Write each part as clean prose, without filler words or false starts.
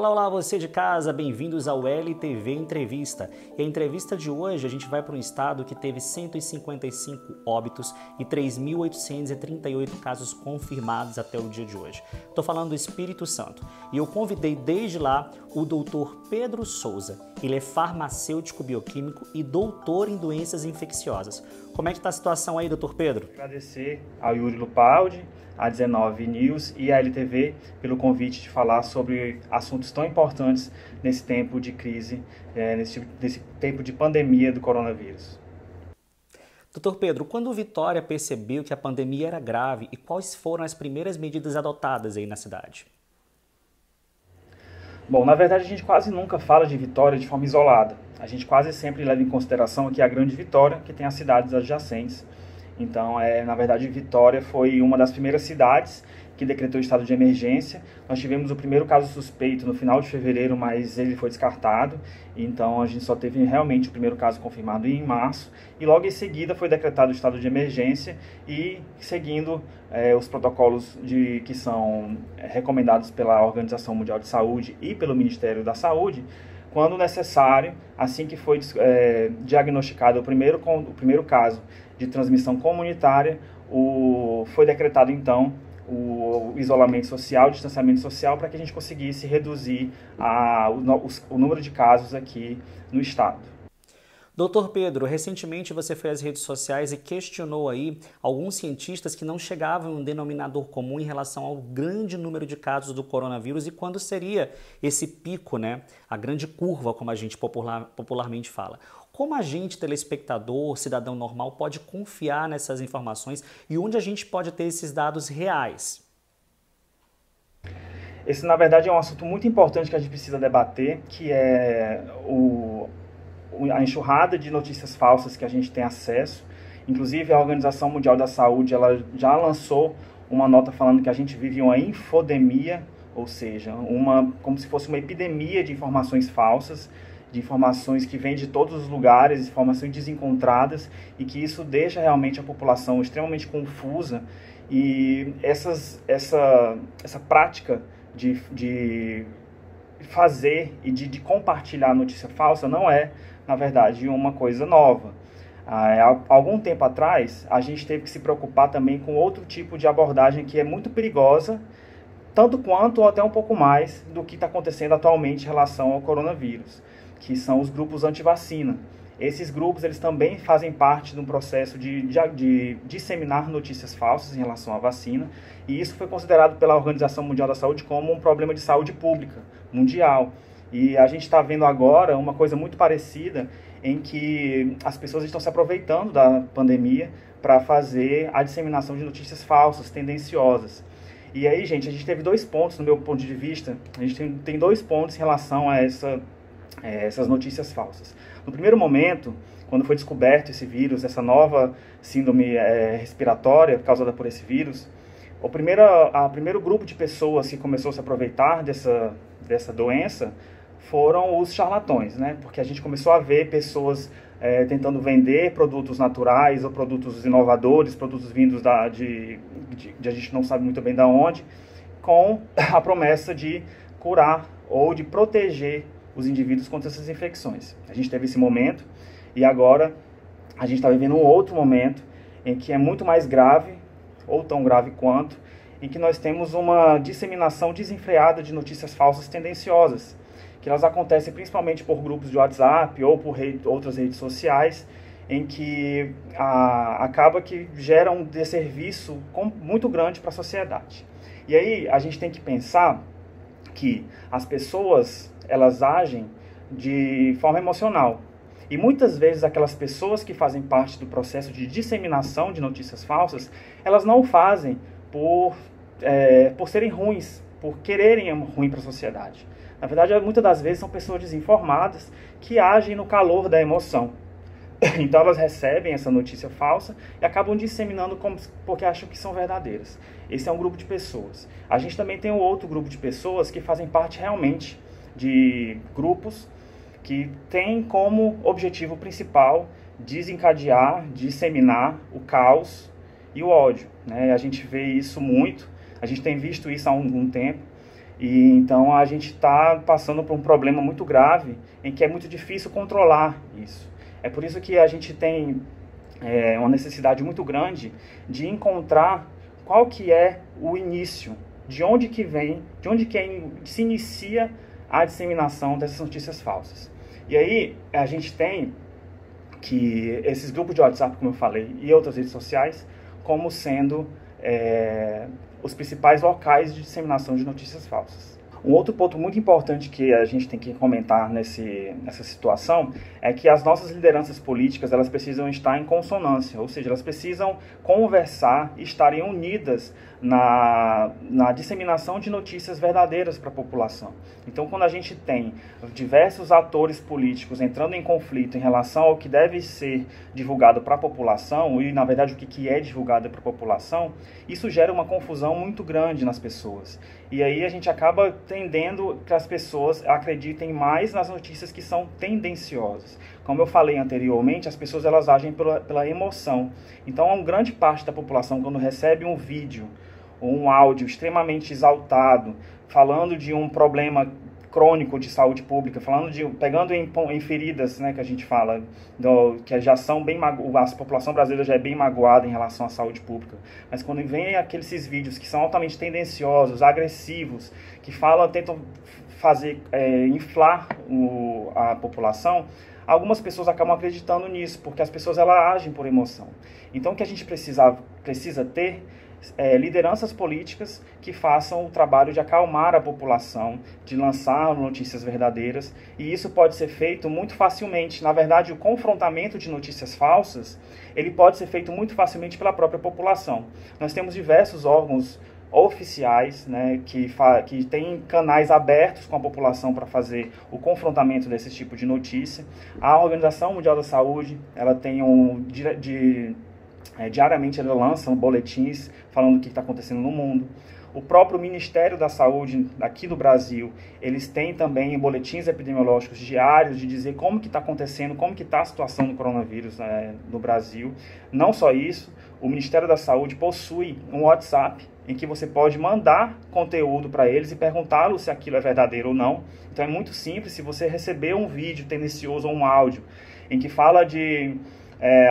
Olá, olá, você de casa, bem-vindos ao LTV Entrevista. E a entrevista de hoje a gente vai para um estado que teve 155 óbitos e 3.838 casos confirmados até o dia de hoje. Estou falando do Espírito Santo e eu convidei desde lá o doutor Pedro Souza. Ele é farmacêutico bioquímico e doutor em doenças infecciosas. Como é que está a situação aí, doutor Pedro? Agradecer ao Yuri Lupaldi, a 19 News e a LTV pelo convite de falar sobre assuntos tão importantes nesse tempo de crise, nesse tempo de pandemia do coronavírus. Doutor Pedro, quando o Vitória percebeu que a pandemia era grave e quais foram as primeiras medidas adotadas aí na cidade? Bom, na verdade a gente quase nunca fala de Vitória de forma isolada. A gente quase sempre leva em consideração aqui a Grande Vitória, que tem as cidades adjacentes. Então, na verdade, Vitória foi uma das primeiras cidades que decretou o estado de emergência. Nós tivemos o primeiro caso suspeito no final de fevereiro, mas ele foi descartado. Então, a gente só teve realmente o primeiro caso confirmado em março. E logo em seguida foi decretado o estado de emergência e seguindo os protocolos que são recomendados pela Organização Mundial de Saúde e pelo Ministério da Saúde, quando necessário, assim que foi diagnosticado o primeiro caso de transmissão comunitária, foi decretado então o isolamento social, o distanciamento social, para que a gente conseguisse reduzir o número de casos aqui no estado. Doutor Pedro, recentemente você foi às redes sociais e questionou aí alguns cientistas que não chegavam em um denominador comum em relação ao grande número de casos do coronavírus e quando seria esse pico, né? A grande curva, como a gente popularmente fala. Como a gente, telespectador, cidadão normal, pode confiar nessas informações e onde a gente pode ter esses dados reais? Esse, na verdade, é um assunto muito importante que a gente precisa debater, que é a enxurrada de notícias falsas que a gente tem acesso. Inclusive, a Organização Mundial da Saúde ela já lançou uma nota falando que a gente vive uma infodemia, ou seja, como se fosse uma epidemia de informações falsas, de informações que vêm de todos os lugares, informações desencontradas, e que isso deixa realmente a população extremamente confusa. E essa prática de fazer e de compartilhar notícia falsa não é, na verdade, uma coisa nova. Há algum tempo atrás, a gente teve que se preocupar também com outro tipo de abordagem que é muito perigosa, tanto quanto ou até um pouco mais do que está acontecendo atualmente em relação ao coronavírus, que são os grupos anti-vacina. Esses grupos eles também fazem parte de um processo de disseminar notícias falsas em relação à vacina, e isso foi considerado pela Organização Mundial da Saúde como um problema de saúde pública mundial. E a gente está vendo agora uma coisa muito parecida, em que as pessoas estão se aproveitando da pandemia para fazer a disseminação de notícias falsas, tendenciosas. E aí, gente, a gente teve dois pontos, no meu ponto de vista, a gente tem dois pontos em relação a essas notícias falsas. No primeiro momento, quando foi descoberto esse vírus, essa nova síndrome respiratória causada por esse vírus, o primeiro grupo de pessoas que começou a se aproveitar dessa doença foram os charlatões, né? Porque a gente começou a ver pessoas tentando vender produtos naturais ou produtos inovadores, produtos vindos de a gente não sabe muito bem de onde, com a promessa de curar ou de proteger os indivíduos contra essas infecções. A gente teve esse momento e agora a gente está vivendo um outro momento em que é muito mais grave, ou tão grave quanto, em que nós temos uma disseminação desenfreada de notícias falsas tendenciosas, que elas acontecem principalmente por grupos de WhatsApp ou por outras redes sociais, em que acaba que gera um desserviço muito grande para a sociedade. E aí a gente tem que pensar que as pessoas elas agem de forma emocional. E muitas vezes aquelas pessoas que fazem parte do processo de disseminação de notícias falsas, elas não o fazem por serem ruins, por quererem ruim para a sociedade. Na verdade, muitas das vezes são pessoas desinformadas que agem no calor da emoção. Então elas recebem essa notícia falsa e acabam disseminando porque acham que são verdadeiras. Esse é um grupo de pessoas. A gente também tem um outro grupo de pessoas que fazem parte realmente de grupos que têm como objetivo principal desencadear, disseminar o caos e o ódio, né? A gente vê isso muito, a gente tem visto isso há algum tempo, E então a gente está passando por um problema muito grave em que é muito difícil controlar isso. É por isso que a gente tem uma necessidade muito grande de encontrar qual que é o início, de onde que vem, de onde que se inicia a disseminação dessas notícias falsas. E aí a gente tem que esses grupos de WhatsApp, como eu falei, e outras redes sociais, como sendo os principais locais de disseminação de notícias falsas. Um outro ponto muito importante que a gente tem que comentar nessa situação é que as nossas lideranças políticas, elas precisam estar em consonância, ou seja, elas precisam conversar e estarem unidas na disseminação de notícias verdadeiras para a população. Então, quando a gente tem diversos atores políticos entrando em conflito em relação ao que deve ser divulgado para a população, e na verdade o que é divulgado para a população, isso gera uma confusão muito grande nas pessoas. E aí a gente acaba tendendo que as pessoas acreditem mais nas notícias que são tendenciosas. Como eu falei anteriormente, as pessoas elas agem pela emoção. Então, uma grande parte da população, quando recebe um vídeo ou um áudio extremamente exaltado, falando de um problema crônico de saúde pública, pegando em feridas, né, que a gente fala, que já são bem a população brasileira já é bem magoada em relação à saúde pública, mas quando vem esses vídeos que são altamente tendenciosos, agressivos, que tentam fazer inflar a população, algumas pessoas acabam acreditando nisso, porque as pessoas elas agem por emoção. Então o que a gente precisa ter lideranças políticas que façam o trabalho de acalmar a população, de lançar notícias verdadeiras, e isso pode ser feito muito facilmente. Na verdade, o confrontamento de notícias falsas, ele pode ser feito muito facilmente pela própria população. Nós temos diversos órgãos oficiais, né, que têm canais abertos com a população para fazer o confrontamento desse tipo de notícia. A Organização Mundial da Saúde, ela tem diariamente ela lança boletins falando o que está acontecendo no mundo. O próprio Ministério da Saúde aqui do Brasil, eles têm também boletins epidemiológicos diários de dizer como que está acontecendo, como que está a situação do coronavírus no Brasil. Não só isso, o Ministério da Saúde possui um WhatsApp em que você pode mandar conteúdo para eles e perguntá-lo se aquilo é verdadeiro ou não. Então é muito simples, se você receber um vídeo tendencioso ou um áudio em que fala de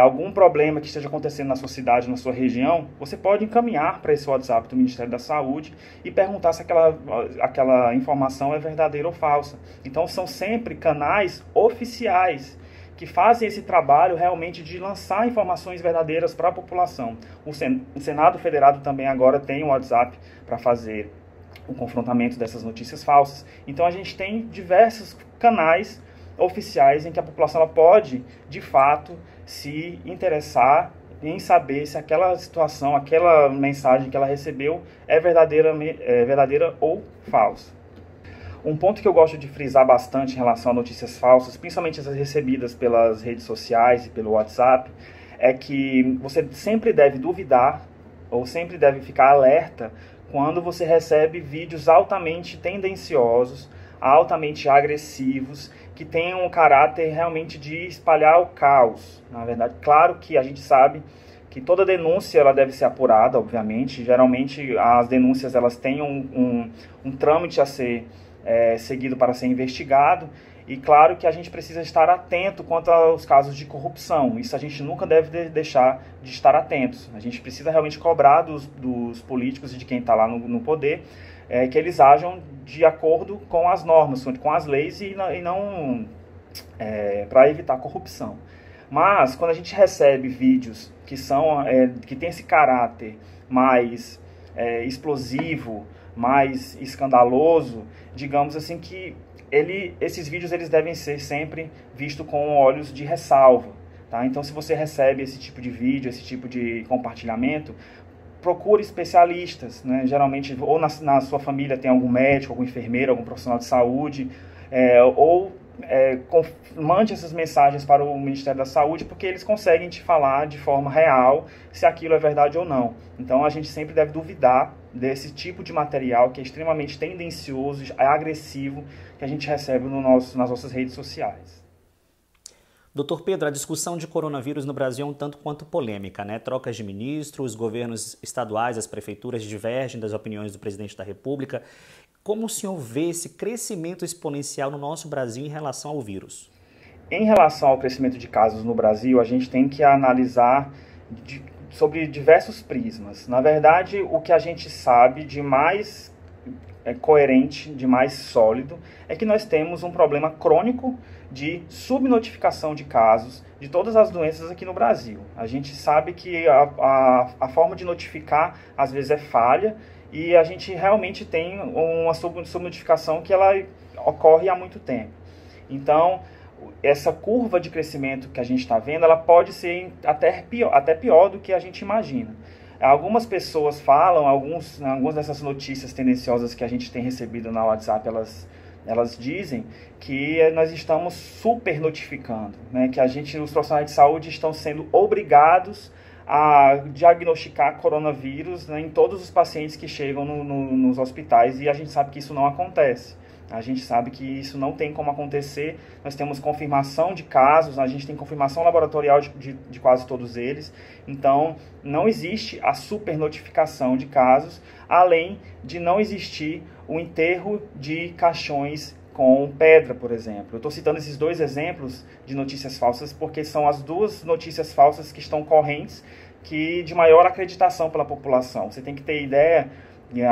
algum problema que esteja acontecendo na sua cidade, na sua região, você pode encaminhar para esse WhatsApp do Ministério da Saúde e perguntar se aquela informação é verdadeira ou falsa. Então são sempre canais oficiais que fazem esse trabalho realmente de lançar informações verdadeiras para a população. O Senado Federado também agora tem um WhatsApp para fazer o confrontamento dessas notícias falsas. Então a gente tem diversos canais oficiais em que a população ela pode, de fato, se interessar em saber se aquela situação, aquela mensagem que ela recebeu é verdadeira ou falsa. Um ponto que eu gosto de frisar bastante em relação a notícias falsas, principalmente essas recebidas pelas redes sociais e pelo WhatsApp, é que você sempre deve duvidar ou sempre deve ficar alerta quando você recebe vídeos altamente tendenciosos, altamente agressivos, que tenham um caráter realmente de espalhar o caos. Na verdade, claro que a gente sabe que toda denúncia ela deve ser apurada, obviamente. Geralmente as denúncias elas têm um trâmite a ser seguido para ser investigado. E claro que a gente precisa estar atento quanto aos casos de corrupção. Isso a gente nunca deve deixar de estar atentos. A gente precisa realmente cobrar dos políticos e de quem está lá no poder que eles ajam de acordo com as normas, com as leis e não para evitar corrupção. Mas quando a gente recebe vídeos que tem esse caráter mais explosivo, mais escandaloso, digamos assim que esses vídeos eles devem ser sempre vistos com olhos de ressalva. Tá? Então, se você recebe esse tipo de vídeo, esse tipo de compartilhamento, procure especialistas, né? Geralmente, ou na sua família tem algum médico, algum enfermeiro, algum profissional de saúde, mande essas mensagens para o Ministério da Saúde, porque eles conseguem te falar de forma real se aquilo é verdade ou não. Então, a gente sempre deve duvidar desse tipo de material que é extremamente tendencioso, agressivo, que a gente recebe nas nossas redes sociais. Doutor Pedro, a discussão de coronavírus no Brasil é um tanto quanto polêmica, né? Trocas de ministros, os governos estaduais, as prefeituras divergem das opiniões do presidente da República. Como o senhor vê esse crescimento exponencial no nosso Brasil em relação ao vírus? Em relação ao crescimento de casos no Brasil, a gente tem que analisar sobre diversos prismas. Na verdade, o que a gente sabe de mais coerente, de mais sólido, é que nós temos um problema crônico de subnotificação de casos de todas as doenças aqui no Brasil. A gente sabe que a forma de notificar às vezes é falha e a gente realmente tem uma subnotificação que ela ocorre há muito tempo. Então, essa curva de crescimento que a gente está vendo, ela pode ser até pior do que a gente imagina. Algumas pessoas falam, algumas dessas notícias tendenciosas que a gente tem recebido na WhatsApp, elas dizem que nós estamos super notificando, né? Que os profissionais de saúde estão sendo obrigados a diagnosticar coronavírus, né, em todos os pacientes que chegam nos hospitais, e a gente sabe que isso não acontece. A gente sabe que isso não tem como acontecer. Nós temos confirmação de casos, a gente tem confirmação laboratorial de quase todos eles. Então, não existe a supernotificação de casos, além de não existir o enterro de caixões com pedra, por exemplo. Eu estou citando esses dois exemplos de notícias falsas porque são as duas notícias falsas que estão correntes, que de maior acreditação pela população. Você tem que ter ideia,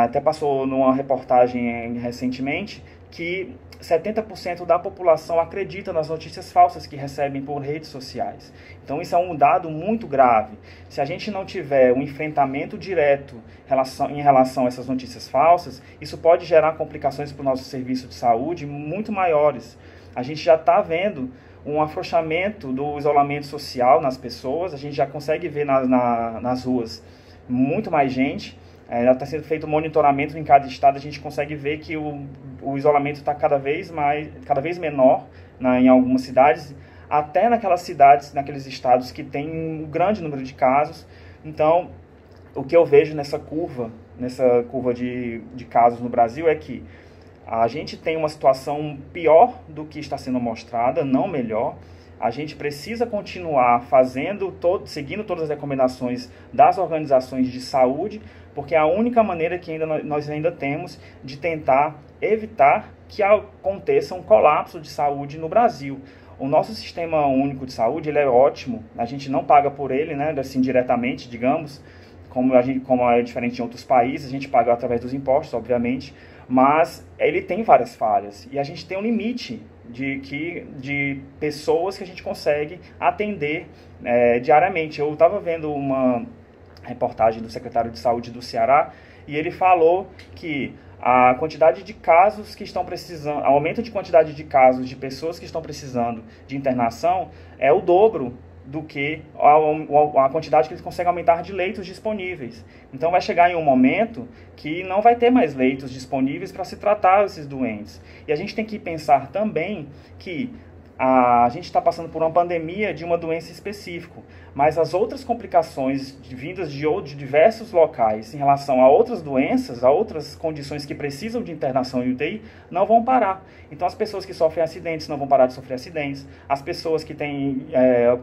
até passou numa reportagem recentemente, que 70% da população acredita nas notícias falsas que recebem por redes sociais. Então isso é um dado muito grave. Se a gente não tiver um enfrentamento direto em relação a essas notícias falsas, isso pode gerar complicações para o nosso serviço de saúde muito maiores. A gente já está vendo um afrouxamento do isolamento social nas pessoas, a gente já consegue ver nas ruas muito mais gente. Já está sendo feito monitoramento em cada estado, a gente consegue ver que o isolamento está cada vez menor em algumas cidades, até naquelas cidades, naqueles estados que tem um grande número de casos. Então, o que eu vejo nessa curva de casos no Brasil é que a gente tem uma situação pior do que está sendo mostrada, não melhor. A gente precisa continuar seguindo todas as recomendações das organizações de saúde, porque é a única maneira que nós ainda temos de tentar evitar que aconteça um colapso de saúde no Brasil. O nosso sistema único de saúde, ele é ótimo, a gente não paga por ele, né, assim, diretamente, digamos, como é diferente em outros países, a gente paga através dos impostos, obviamente, mas ele tem várias falhas e a gente tem um limite de pessoas que a gente consegue atender diariamente. Eu estava vendo uma reportagem do secretário de Saúde do Ceará e ele falou que a quantidade de casos que estão precisando, o aumento de quantidade de casos de pessoas que estão precisando de internação é o dobro do que a quantidade que eles conseguem aumentar de leitos disponíveis. Então vai chegar em um momento que não vai ter mais leitos disponíveis para se tratar esses doentes. E a gente tem que pensar também que a gente está passando por uma pandemia de uma doença específica, mas as outras complicações vindas de diversos locais em relação a outras doenças, a outras condições que precisam de internação em UTI, não vão parar. Então as pessoas que sofrem acidentes não vão parar de sofrer acidentes, as pessoas que têm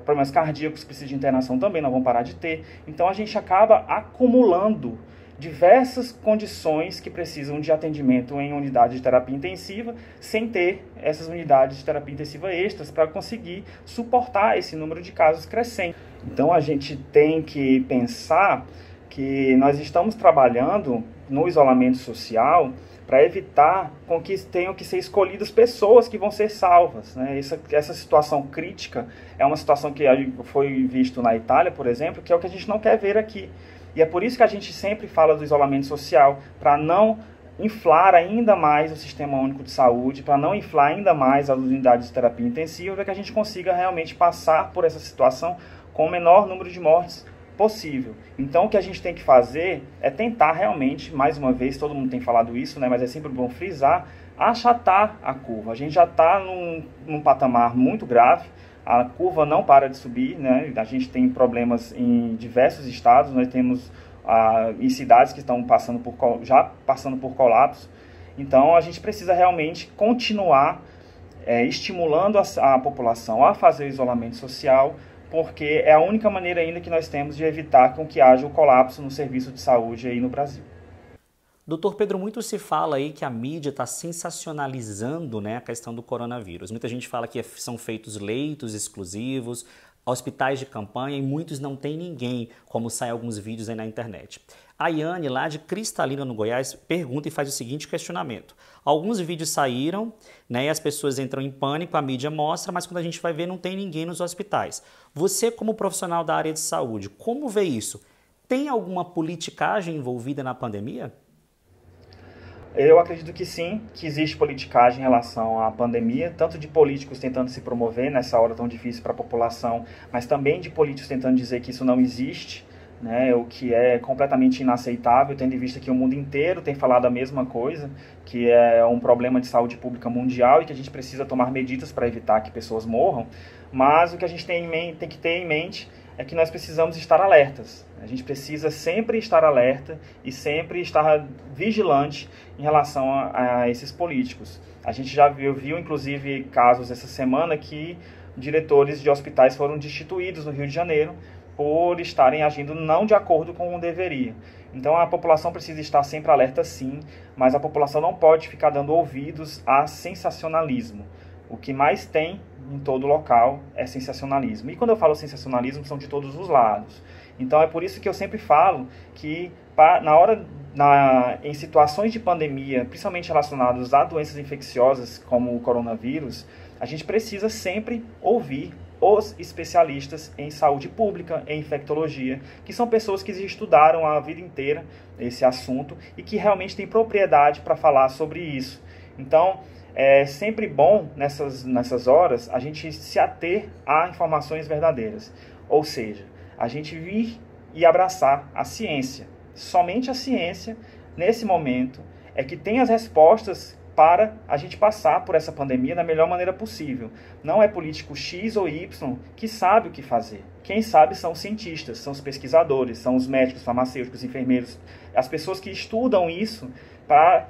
problemas cardíacos que precisam de internação também não vão parar de ter. Então a gente acaba acumulando diversas condições que precisam de atendimento em unidade de terapia intensiva, sem ter essas unidades de terapia intensiva extras para conseguir suportar esse número de casos crescente. Então a gente tem que pensar que nós estamos trabalhando no isolamento social para evitar com que tenham que ser escolhidas pessoas que vão ser salvas, né? Essa situação crítica é uma situação que foi visto na Itália, por exemplo, que é o que a gente não quer ver aqui. E é por isso que a gente sempre fala do isolamento social, para não inflar ainda mais o Sistema Único de Saúde, para não inflar ainda mais as unidades de terapia intensiva, para que a gente consiga realmente passar por essa situação com o menor número de mortes possível. Então o que a gente tem que fazer é tentar realmente, mais uma vez, todo mundo tem falado isso, né, mas é sempre bom frisar, achatar a curva. A gente já está num patamar muito grave, a curva não para de subir, né? A gente tem problemas em diversos estados, nós temos em cidades que estão já passando por colapso. Então a gente precisa realmente continuar estimulando a população a fazer o isolamento social, porque é a única maneira ainda que nós temos de evitar com que haja o colapso no serviço de saúde aí no Brasil. Doutor Pedro, muito se fala aí que a mídia está sensacionalizando, né, a questão do coronavírus. Muita gente fala que são feitos leitos exclusivos, hospitais de campanha e muitos não tem ninguém, como saem alguns vídeos aí na internet. A Yane, lá de Cristalina, no Goiás, pergunta e faz o seguinte questionamento. Alguns vídeos saíram, né, e as pessoas entram em pânico, a mídia mostra, mas quando a gente vai ver não tem ninguém nos hospitais. Você, como profissional da área de saúde, como vê isso? Tem alguma politicagem envolvida na pandemia? Eu acredito que sim, que existe politicagem em relação à pandemia, tanto de políticos tentando se promover nessa hora tão difícil para a população, mas também de políticos tentando dizer que isso não existe, né, o que é completamente inaceitável, tendo em vista que o mundo inteiro tem falado a mesma coisa, que é um problema de saúde pública mundial e que a gente precisa tomar medidas para evitar que pessoas morram, mas o que a gente tem que ter em mente é que nós precisamos estar alertas. A gente precisa sempre estar alerta e sempre estar vigilante em relação a esses políticos. A gente já viu, inclusive, casos essa semana que diretores de hospitais foram destituídos no Rio de Janeiro por estarem agindo não de acordo com o deveria. Então a população precisa estar sempre alerta sim, mas a população não pode ficar dando ouvidos a sensacionalismo. O que mais tem em todo local é sensacionalismo. E quando eu falo sensacionalismo, são de todos os lados. Então é por isso que eu sempre falo que em situações de pandemia, principalmente relacionadas a doenças infecciosas como o coronavírus, a gente precisa sempre ouvir os especialistas em saúde pública, em infectologia, que são pessoas que estudaram a vida inteira esse assunto e que realmente têm propriedade para falar sobre isso. Então, é sempre bom, nessas horas, a gente se ater a informações verdadeiras. Ou seja, a gente vir e abraçar a ciência. Somente a ciência, nesse momento, é que tem as respostas para a gente passar por essa pandemia da melhor maneira possível. Não é político X ou Y que sabe o que fazer. Quem sabe são os cientistas, são os pesquisadores, são os médicos, farmacêuticos, enfermeiros, as pessoas que estudam isso para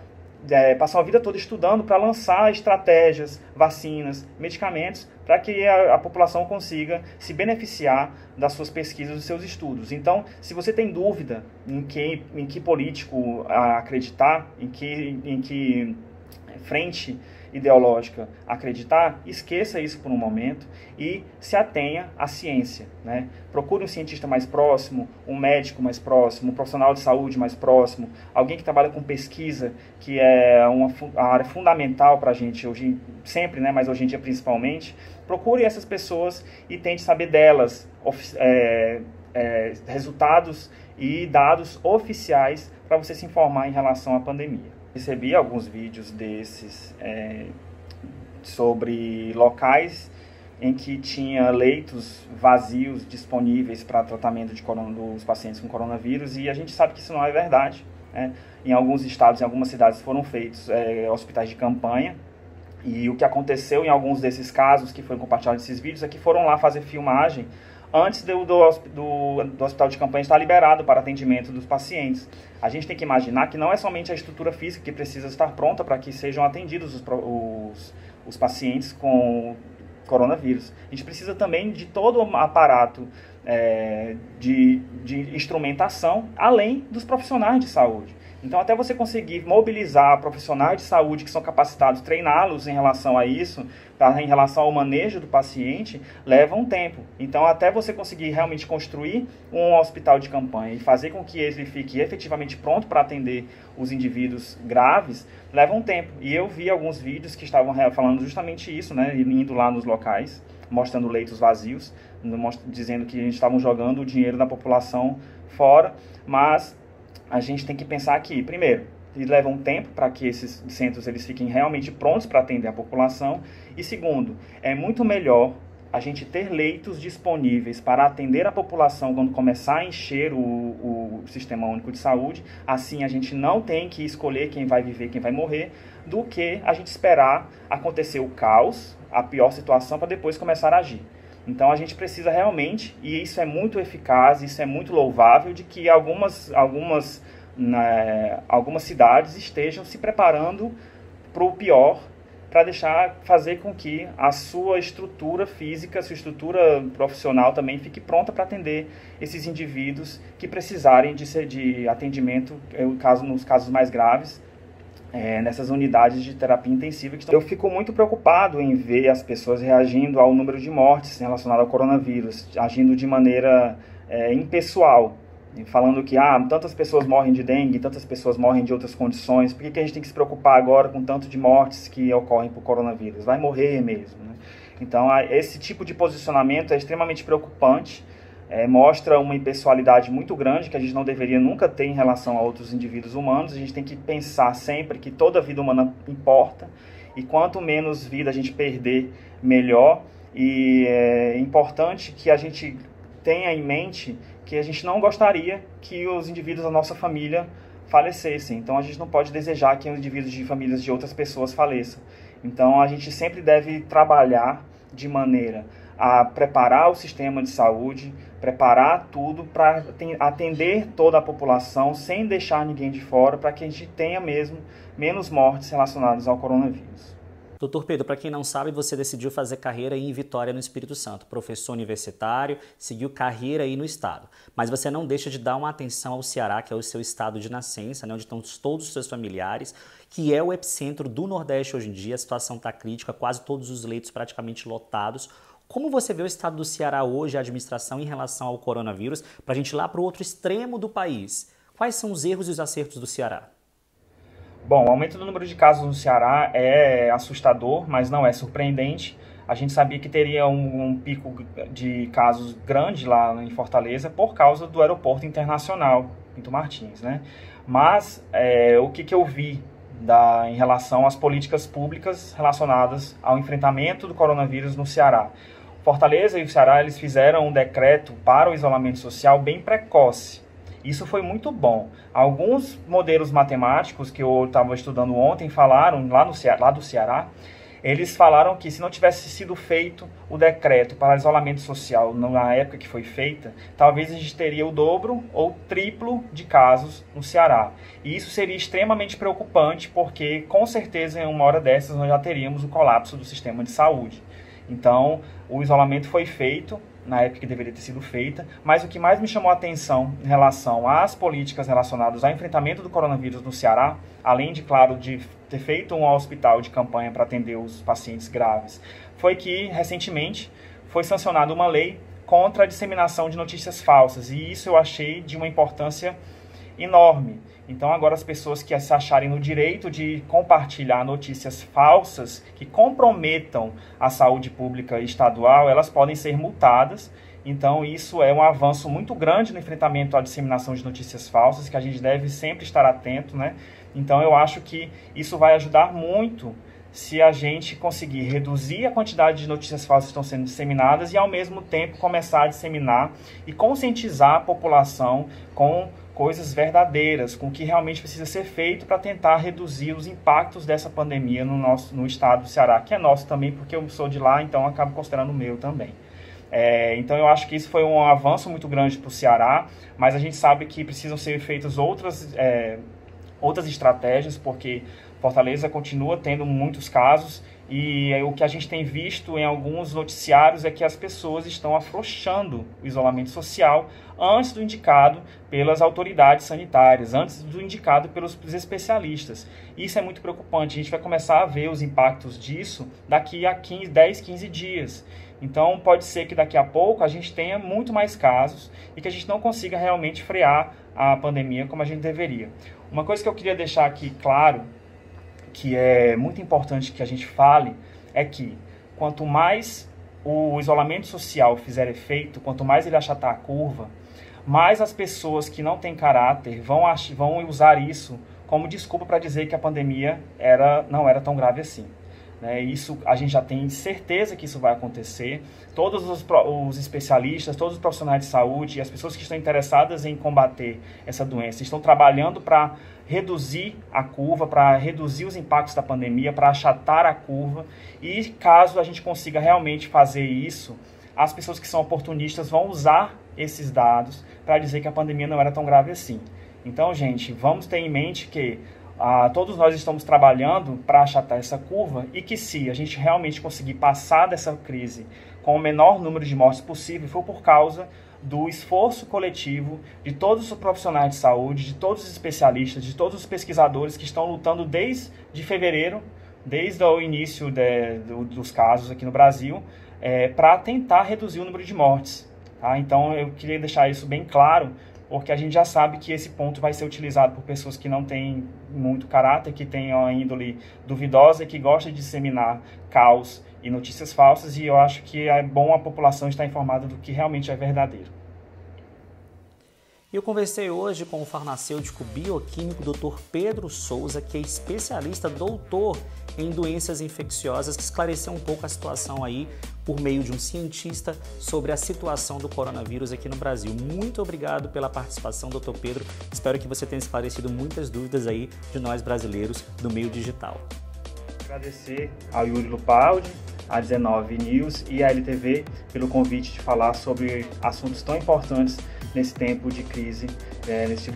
passam a vida toda estudando para lançar estratégias, vacinas, medicamentos, para que a população consiga se beneficiar das suas pesquisas, dos seus estudos. Então, se você tem dúvida em que político acreditar, em que frente ideológica acreditar, esqueça isso por um momento e se atenha à ciência, né? Procure um cientista mais próximo, um médico mais próximo, um profissional de saúde mais próximo, alguém que trabalha com pesquisa, que é uma área fundamental para a gente hoje, sempre, né? Mas hoje em dia principalmente. Procure essas pessoas e tente saber delas resultados e dados oficiais para você se informar em relação à pandemia. Recebi alguns vídeos desses sobre locais em que tinha leitos vazios disponíveis para tratamento dos pacientes com coronavírus e a gente sabe que isso não é verdade, né? Em alguns estados, em algumas cidades foram feitos hospitais de campanha e o que aconteceu em alguns desses casos que foram compartilhados nesses vídeos é que foram lá fazer filmagem antes do hospital de campanha estar liberado para atendimento dos pacientes. A gente tem que imaginar que não é somente a estrutura física que precisa estar pronta para que sejam atendidos os pacientes com coronavírus. A gente precisa também de todo o aparato de instrumentação, além dos profissionais de saúde. Então, até você conseguir mobilizar profissionais de saúde que são capacitados, treiná-los em relação a isso, em relação ao manejo do paciente, leva um tempo. Então, até você conseguir realmente construir um hospital de campanha e fazer com que ele fique efetivamente pronto para atender os indivíduos graves, leva um tempo. E eu vi alguns vídeos que estavam falando justamente isso, né, indo lá nos locais, mostrando leitos vazios, dizendo que estavam jogando o dinheiro da população fora, mas a gente tem que pensar aqui, primeiro, leva um tempo para que esses centros eles fiquem realmente prontos para atender a população, e segundo, é muito melhor a gente ter leitos disponíveis para atender a população quando começar a encher o Sistema Único de Saúde, assim a gente não tem que escolher quem vai viver, quem vai morrer, do que a gente esperar acontecer o caos, a pior situação, para depois começar a agir. Então a gente precisa realmente, e isso é muito eficaz, isso é muito louvável, de que algumas cidades estejam se preparando para o pior, para fazer com que a sua estrutura física, a sua estrutura profissional também fique pronta para atender esses indivíduos que precisarem de atendimento, nos casos mais graves, nessas unidades de terapia intensiva. Eu fico muito preocupado em ver as pessoas reagindo ao número de mortes relacionado ao coronavírus, agindo de maneira impessoal, falando que tantas pessoas morrem de dengue, tantas pessoas morrem de outras condições, por que a gente tem que se preocupar agora com tanto de mortes que ocorrem por coronavírus? Vai morrer mesmo, né? Então, esse tipo de posicionamento é extremamente preocupante, mostra uma impessoalidade muito grande que a gente não deveria nunca ter em relação a outros indivíduos humanos. A gente tem que pensar sempre que toda vida humana importa, e quanto menos vida a gente perder, melhor. E é importante que a gente tenha em mente que a gente não gostaria que os indivíduos da nossa família falecessem. Então, a gente não pode desejar que os indivíduos de famílias de outras pessoas faleçam. Então, a gente sempre deve trabalhar de maneira a preparar o sistema de saúde, preparar tudo para atender toda a população, sem deixar ninguém de fora, para que a gente tenha mesmo menos mortes relacionadas ao coronavírus. Doutor Pedro, para quem não sabe, você decidiu fazer carreira em Vitória, no Espírito Santo, professor universitário, seguiu carreira aí no estado. Mas você não deixa de dar uma atenção ao Ceará, que é o seu estado de nascença, né, onde estão todos os seus familiares, que é o epicentro do Nordeste hoje em dia. A situação está crítica, quase todos os leitos praticamente lotados. Como você vê o estado do Ceará hoje, a administração em relação ao coronavírus, para a gente ir lá para o outro extremo do país? Quais são os erros e os acertos do Ceará? Bom, o aumento do número de casos no Ceará é assustador, mas não é surpreendente. A gente sabia que teria um pico de casos grande lá em Fortaleza por causa do aeroporto internacional, Pinto Martins, né? Mas o que eu vi em relação às políticas públicas relacionadas ao enfrentamento do coronavírus no Ceará? Fortaleza e o Ceará, eles fizeram um decreto para o isolamento social bem precoce. Isso foi muito bom. Alguns modelos matemáticos que eu estava estudando ontem falaram, lá do Ceará, eles falaram que se não tivesse sido feito o decreto para isolamento social na época que foi feita, talvez a gente teria o dobro ou triplo de casos no Ceará. E isso seria extremamente preocupante, porque com certeza em uma hora dessas nós já teríamos o colapso do sistema de saúde. Então, o isolamento foi feito na época que deveria ter sido feita, mas o que mais me chamou a atenção em relação às políticas relacionadas ao enfrentamento do coronavírus no Ceará, além de, claro, de ter feito um hospital de campanha para atender os pacientes graves, foi que, recentemente, foi sancionada uma lei contra a disseminação de notícias falsas, e isso eu achei de uma importância enorme. Então, agora as pessoas que se acharem no direito de compartilhar notícias falsas que comprometam a saúde pública estadual, elas podem ser multadas. Então, isso é um avanço muito grande no enfrentamento à disseminação de notícias falsas, que a gente deve sempre estar atento, né? Então, eu acho que isso vai ajudar muito se a gente conseguir reduzir a quantidade de notícias falsas que estão sendo disseminadas e, ao mesmo tempo, começar a disseminar e conscientizar a população com coisas verdadeiras, com o que realmente precisa ser feito para tentar reduzir os impactos dessa pandemia no estado do Ceará, que é nosso também, porque eu sou de lá, então acabo considerando o meu também. Então eu acho que isso foi um avanço muito grande para o Ceará, mas a gente sabe que precisam ser feitas outras estratégias, porque Fortaleza continua tendo muitos casos, e o que a gente tem visto em alguns noticiários é que as pessoas estão afrouxando o isolamento social antes do indicado pelas autoridades sanitárias, antes do indicado pelos especialistas. Isso é muito preocupante. A gente vai começar a ver os impactos disso daqui a 10, 15 dias. Então, pode ser que daqui a pouco a gente tenha muito mais casos e que a gente não consiga realmente frear a pandemia como a gente deveria. Uma coisa que eu queria deixar aqui claro, que é muito importante que a gente fale, é que quanto mais o isolamento social fizer efeito, quanto mais ele achatar a curva, mais as pessoas que não têm caráter vão usar isso como desculpa para dizer que a pandemia não era tão grave assim. Isso, a gente já tem certeza que isso vai acontecer. Todos os especialistas, todos os profissionais de saúde e as pessoas que estão interessadas em combater essa doença estão trabalhando para reduzir a curva, para reduzir os impactos da pandemia, para achatar a curva. E caso a gente consiga realmente fazer isso, as pessoas que são oportunistas vão usar esses dados para dizer que a pandemia não era tão grave assim. Então, gente, vamos ter em mente que Todos nós estamos trabalhando para achatar essa curva e que, se a gente realmente conseguir passar dessa crise com o menor número de mortes possível, for por causa do esforço coletivo de todos os profissionais de saúde, de todos os especialistas, de todos os pesquisadores que estão lutando desde fevereiro, desde o início dos casos aqui no Brasil, para tentar reduzir o número de mortes. Tá? Então, eu queria deixar isso bem claro, porque a gente já sabe que esse ponto vai ser utilizado por pessoas que não têm muito caráter, que têm uma índole duvidosa e que gostam de disseminar caos e notícias falsas, e eu acho que é bom a população estar informada do que realmente é verdadeiro. Eu conversei hoje com o farmacêutico bioquímico Dr. Pedro Souza, que é especialista, doutor em doenças infecciosas, que esclareceu um pouco a situação aí por meio de um cientista sobre a situação do coronavírus aqui no Brasil. Muito obrigado pela participação, Dr. Pedro. Espero que você tenha esclarecido muitas dúvidas aí de nós brasileiros do meio digital. Agradecer ao Yuri Lupaldi, a 19 News e a LTV pelo convite de falar sobre assuntos tão importantes nesse tempo de crise, nesse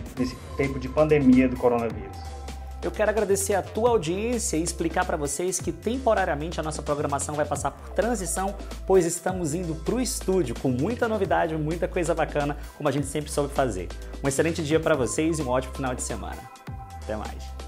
tempo de pandemia do coronavírus. Eu quero agradecer a tua audiência e explicar para vocês que temporariamente a nossa programação vai passar por transição, pois estamos indo para o estúdio com muita novidade, muita coisa bacana, como a gente sempre soube fazer. Um excelente dia para vocês e um ótimo final de semana. Até mais.